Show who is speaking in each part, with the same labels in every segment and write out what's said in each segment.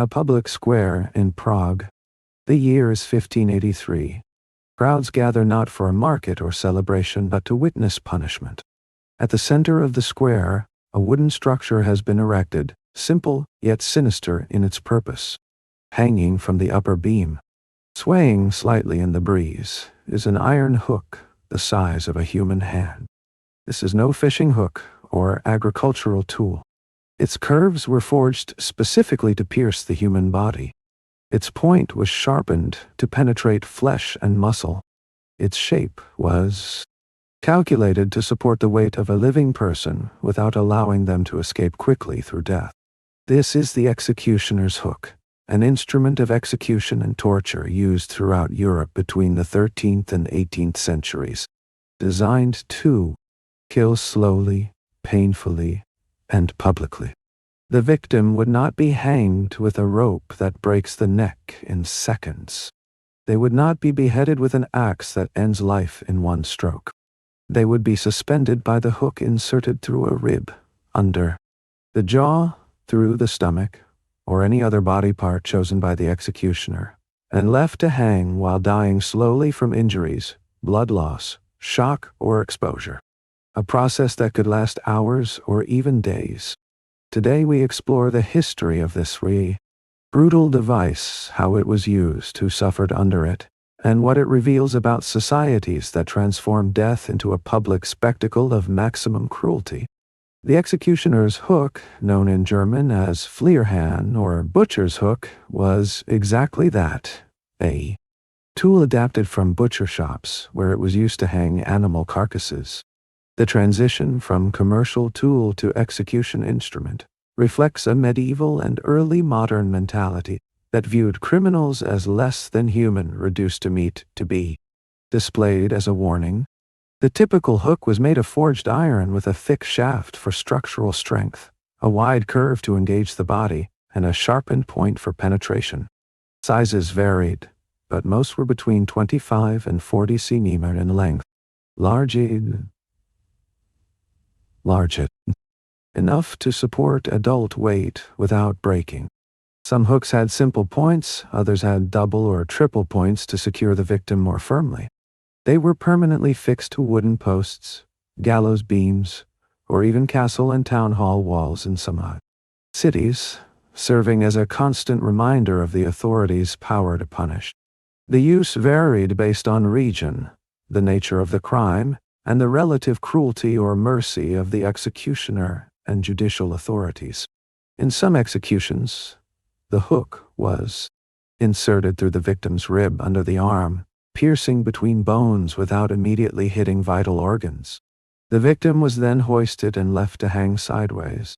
Speaker 1: A public square in Prague. The year is 1583. Crowds gather not for a market or celebration, but to witness punishment. At the center of the square, a wooden structure has been erected, simple yet sinister in its purpose. Hanging from the upper beam, swaying slightly in the breeze, is an iron hook the size of a human hand. This is no fishing hook or agricultural tool. Its curves were forged specifically to pierce the human body. Its point was sharpened to penetrate flesh and muscle. Its shape was calculated to support the weight of a living person without allowing them to escape quickly through death. This is the executioner's hook, an instrument of execution and torture used throughout Europe between the 13th and 18th centuries, designed to kill slowly, painfully, and publicly. The victim would not be hanged with a rope that breaks the neck in seconds. They would not be beheaded with an axe that ends life in one stroke. They would be suspended by the hook inserted through a rib, under the jaw, through the stomach, or any other body part chosen by the executioner, and left to hang while dying slowly from injuries, blood loss, shock, or exposure. A process that could last hours or even days. Today we explore the history of this brutal device, how it was used, who suffered under it, and what it reveals about societies that transformed death into a public spectacle of maximum cruelty. The executioner's hook, known in German as Flieherhahn or butcher's hook, was exactly that, a tool adapted from butcher shops where it was used to hang animal carcasses. The transition from commercial tool to execution instrument reflects a medieval and early modern mentality that viewed criminals as less than human, reduced to meat to be displayed as a warning. The typical hook was made of forged iron with a thick shaft for structural strength, a wide curve to engage the body, and a sharpened point for penetration. Sizes varied, but most were between 25 and 40 cm in length. Large enough to support adult weight without breaking. Some hooks had simple points, others had double or triple points to secure the victim more firmly. They were permanently fixed to wooden posts, gallows beams, or even castle and town hall walls in some cities, serving as a constant reminder of the authorities' power to punish. The use varied based on region, the nature of the crime, and the relative cruelty or mercy of the executioner and judicial authorities. In some executions, the hook was inserted through the victim's rib under the arm, piercing between bones without immediately hitting vital organs. The victim was then hoisted and left to hang sideways,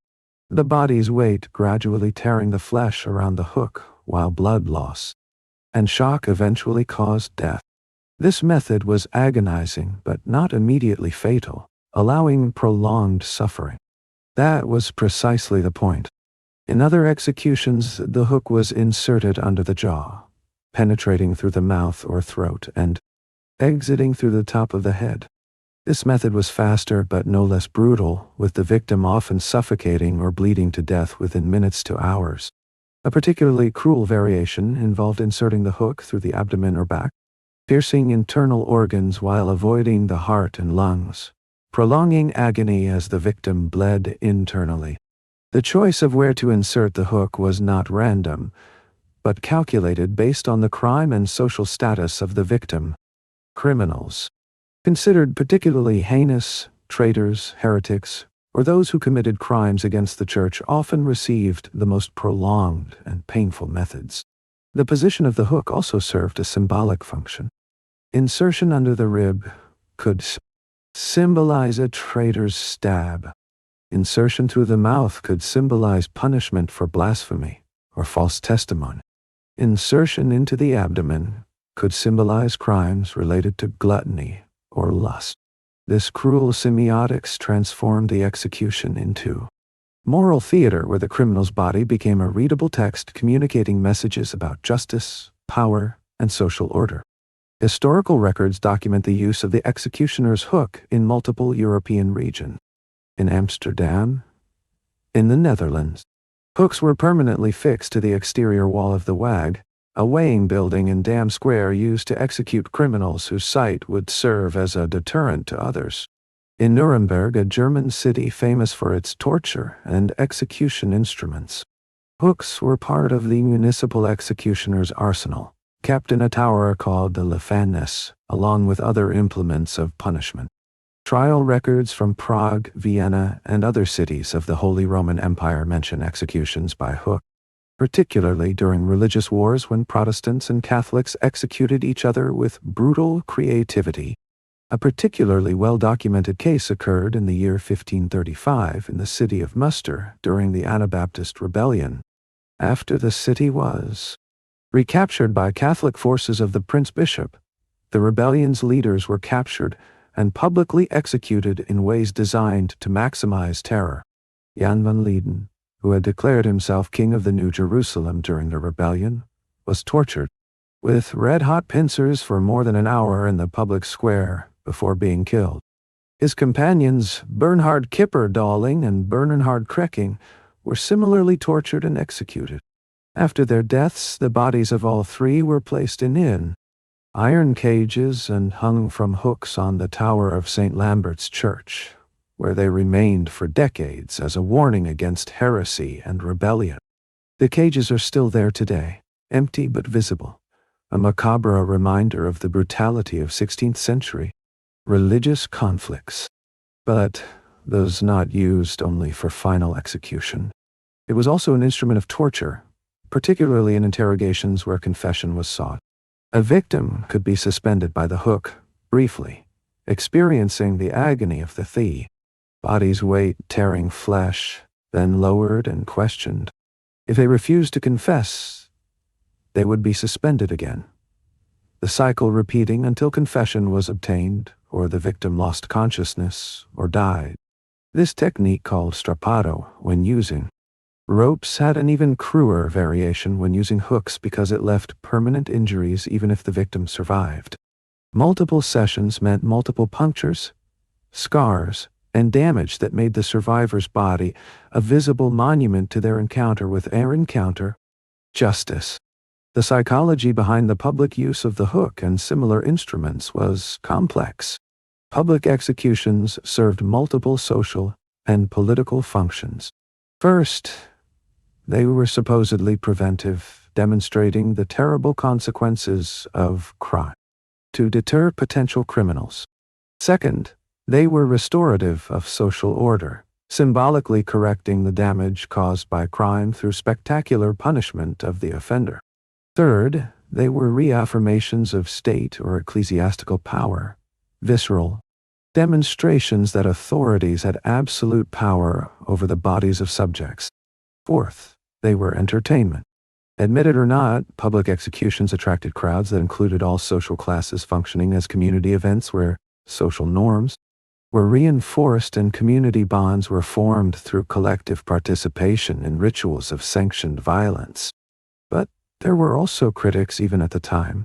Speaker 1: the body's weight gradually tearing the flesh around the hook while blood loss and shock eventually caused death. This method was agonizing but not immediately fatal, allowing prolonged suffering. That was precisely the point. In other executions, the hook was inserted under the jaw, penetrating through the mouth or throat and exiting through the top of the head. This method was faster but no less brutal, with the victim often suffocating or bleeding to death within minutes to hours. A particularly cruel variation involved inserting the hook through the abdomen or back, piercing internal organs while avoiding the heart and lungs, prolonging agony as the victim bled internally. The choice of where to insert the hook was not random, but calculated based on the crime and social status of the victim. Criminals, considered particularly heinous, traitors, heretics, or those who committed crimes against the church, often received the most prolonged and painful methods. The position of the hook also served a symbolic function. Insertion under the rib could symbolize a traitor's stab. Insertion through the mouth could symbolize punishment for blasphemy or false testimony. Insertion into the abdomen could symbolize crimes related to gluttony or lust. This cruel semiotics transformed the execution into moral theater, where the criminal's body became a readable text communicating messages about justice, power, and social order. Historical records document the use of the executioner's hook in multiple European regions. In Amsterdam, in the Netherlands, Hooks were permanently fixed to the exterior wall of the WAG, a weighing building in Dam Square used to execute criminals whose sight would serve as a deterrent to others. In Nuremberg, a German city famous for its torture and execution instruments, hooks were part of the municipal executioner's arsenal, kept in a tower called the Gefängnis, along with other implements of punishment. Trial records from Prague, Vienna, and other cities of the Holy Roman Empire mention executions by hook, particularly during religious wars when Protestants and Catholics executed each other with brutal creativity. A particularly well-documented case occurred in the year 1535 in the city of Münster during the Anabaptist Rebellion. After the city was recaptured by Catholic forces of the Prince Bishop, the rebellion's leaders were captured and publicly executed in ways designed to maximize terror. Jan van Leyden, who had declared himself king of the New Jerusalem during the rebellion, was tortured with red-hot pincers for more than an hour in the public square before being killed. His companions, Bernhard Kipper-Dahling and Bernhard Krecking, were similarly tortured and executed. After their deaths, the bodies of all three were placed in iron cages and hung from hooks on the tower of St. Lambert's Church, where they remained for decades as a warning against heresy and rebellion. The cages are still there today, empty but visible, a macabre reminder of the brutality of 16th century religious conflicts. But those not used only for final execution. It was also an instrument of torture, particularly in interrogations where confession was sought. A victim could be suspended by the hook, briefly, experiencing the agony of the thie, body's weight tearing flesh, then lowered and questioned. If they refused to confess, they would be suspended again, the cycle repeating until confession was obtained or the victim lost consciousness or died. This technique, called strappado, when using ropes, had an even crueler variation when using hooks because it left permanent injuries even if the victim survived. Multiple sessions meant multiple punctures, scars, and damage that made the survivor's body a visible monument to their encounter with justice. The psychology behind the public use of the hook and similar instruments was complex. Public executions served multiple social and political functions. First, they were supposedly preventive, demonstrating the terrible consequences of crime, to deter potential criminals. Second, they were restorative of social order, symbolically correcting the damage caused by crime through spectacular punishment of the offender. Third, they were reaffirmations of state or ecclesiastical power, visceral demonstrations that authorities had absolute power over the bodies of subjects. Fourth, they were entertainment. Admit it or not, public executions attracted crowds that included all social classes, functioning as community events where social norms were reinforced and community bonds were formed through collective participation in rituals of sanctioned violence. But there were also critics even at the time.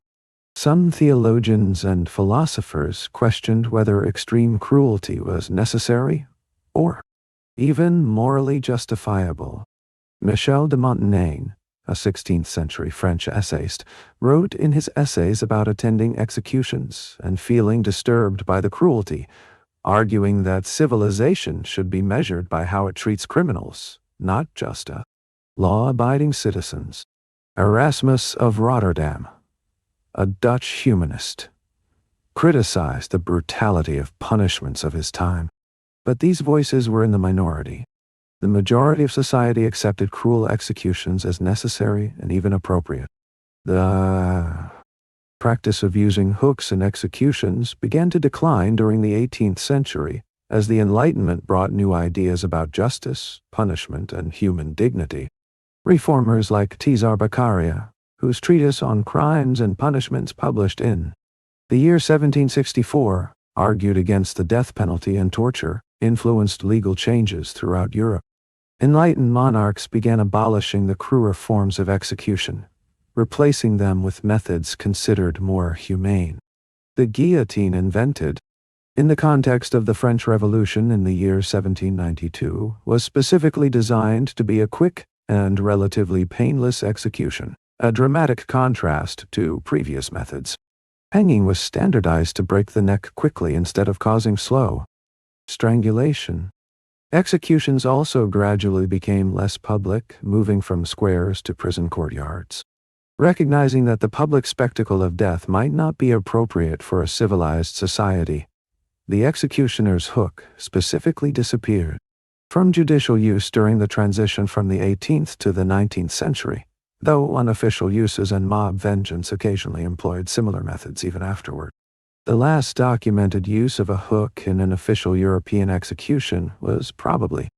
Speaker 1: Some theologians and philosophers questioned whether extreme cruelty was necessary or even morally justifiable. Michel de Montaigne, a 16th-century French essayist, wrote in his essays about attending executions and feeling disturbed by the cruelty, arguing that civilization should be measured by how it treats criminals, not just law-abiding citizens. Erasmus of Rotterdam, a Dutch humanist, criticized the brutality of punishments of his time. But these voices were in the minority. The majority of society accepted cruel executions as necessary and even appropriate. The practice of using hooks in executions began to decline during the 18th century as the Enlightenment brought new ideas about justice, punishment, and human dignity. Reformers like Cesare Beccaria, whose treatise on crimes and punishments published in the year 1764 argued against the death penalty and torture, influenced legal changes throughout Europe. Enlightened monarchs began abolishing the crueler forms of execution, replacing them with methods considered more humane. The guillotine, invented in the context of the French Revolution in the year 1792, was specifically designed to be a quick, and relatively painless execution, a dramatic contrast to previous methods. Hanging was standardized to break the neck quickly instead of causing slow strangulation. Executions also gradually became less public, moving from squares to prison courtyards. Recognizing that the public spectacle of death might not be appropriate for a civilized society, the executioner's hook specifically disappeared from judicial use during the transition from the 18th to the 19th century, though unofficial uses and mob vengeance occasionally employed similar methods even afterward. The last documented use of a hook in an official European execution was probably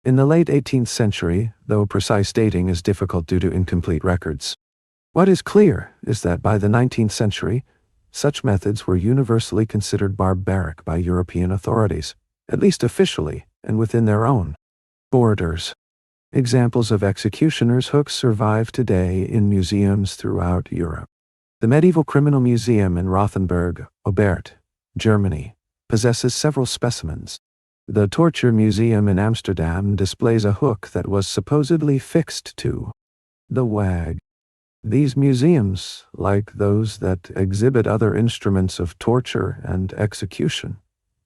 Speaker 1: in the late 18th century, though precise dating is difficult due to incomplete records. What is clear is that by the 19th century, such methods were universally considered barbaric by European authorities, at least officially and within their own borders. Examples of executioners' hooks survive today in museums throughout Europe. The Medieval Criminal Museum in Rothenburg, Oberth, Germany, possesses several specimens. The Torture Museum in Amsterdam displays a hook that was supposedly fixed to the wag. These museums, like those that exhibit other instruments of torture and execution,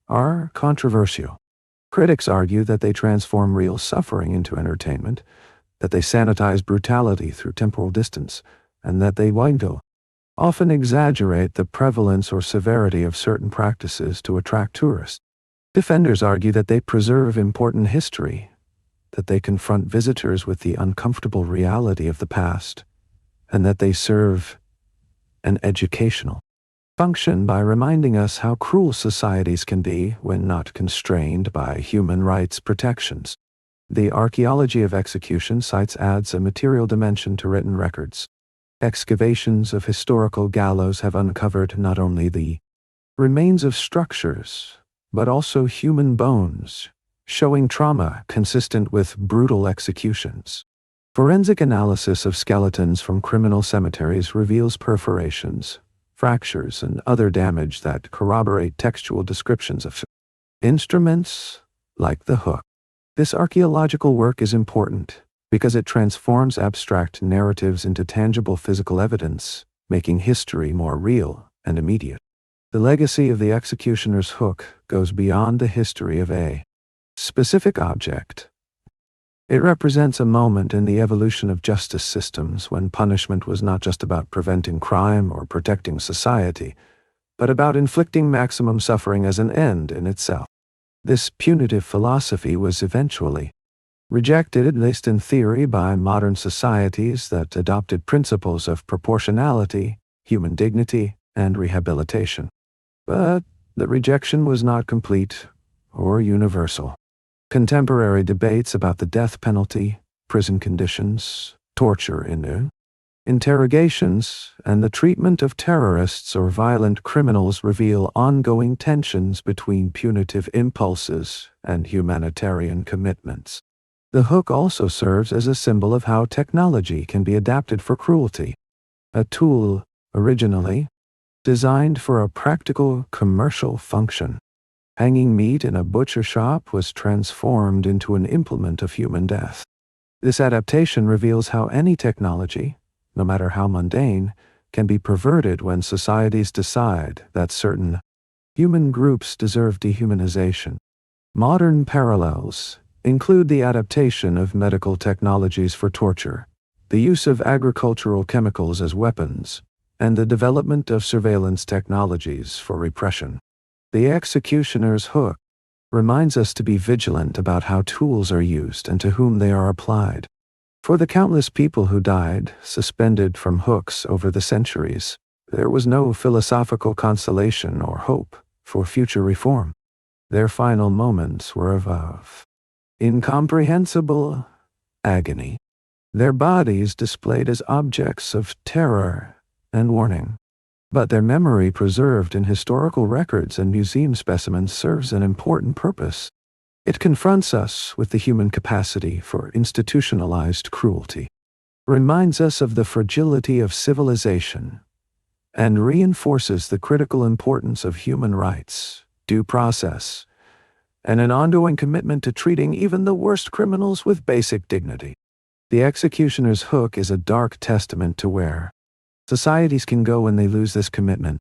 Speaker 1: are controversial. Critics argue that they transform real suffering into entertainment, that they sanitize brutality through temporal distance, and that they often exaggerate the prevalence or severity of certain practices to attract tourists. Defenders argue that they preserve important history, that they confront visitors with the uncomfortable reality of the past, and that they serve an educational function by reminding us how cruel societies can be when not constrained by human rights protections. The archaeology of execution sites adds a material dimension to written records. Excavations of historical gallows have uncovered not only the remains of structures, but also human bones, showing trauma consistent with brutal executions. Forensic analysis of skeletons from criminal cemeteries reveals perforations, fractures, and other damage that corroborate textual descriptions of instruments like the hook. This archaeological work is important because it transforms abstract narratives into tangible physical evidence, making history more real and immediate. The legacy of the executioner's hook goes beyond the history of a specific object. It represents a moment in the evolution of justice systems when punishment was not just about preventing crime or protecting society, but about inflicting maximum suffering as an end in itself. This punitive philosophy was eventually rejected, at least in theory, by modern societies that adopted principles of proportionality, human dignity, and rehabilitation. But the rejection was not complete or universal. Contemporary debates about the death penalty, prison conditions, torture in interrogations, and the treatment of terrorists or violent criminals reveal ongoing tensions between punitive impulses and humanitarian commitments. The hook also serves as a symbol of how technology can be adapted for cruelty, a tool originally designed for a practical commercial function. Hanging meat in a butcher shop was transformed into an implement of human death. This adaptation reveals how any technology, no matter how mundane, can be perverted when societies decide that certain human groups deserve dehumanization. Modern parallels include the adaptation of medical technologies for torture, the use of agricultural chemicals as weapons, and the development of surveillance technologies for repression. The executioner's hook reminds us to be vigilant about how tools are used and to whom they are applied. For the countless people who died, suspended from hooks over the centuries, there was no philosophical consolation or hope for future reform. Their final moments were of incomprehensible agony, their bodies displayed as objects of terror and warning. But their memory preserved in historical records and museum specimens serves an important purpose. It confronts us with the human capacity for institutionalized cruelty, reminds us of the fragility of civilization, and reinforces the critical importance of human rights, due process, and an ongoing commitment to treating even the worst criminals with basic dignity. The executioner's hook is a dark testament to where societies can go when they lose this commitment.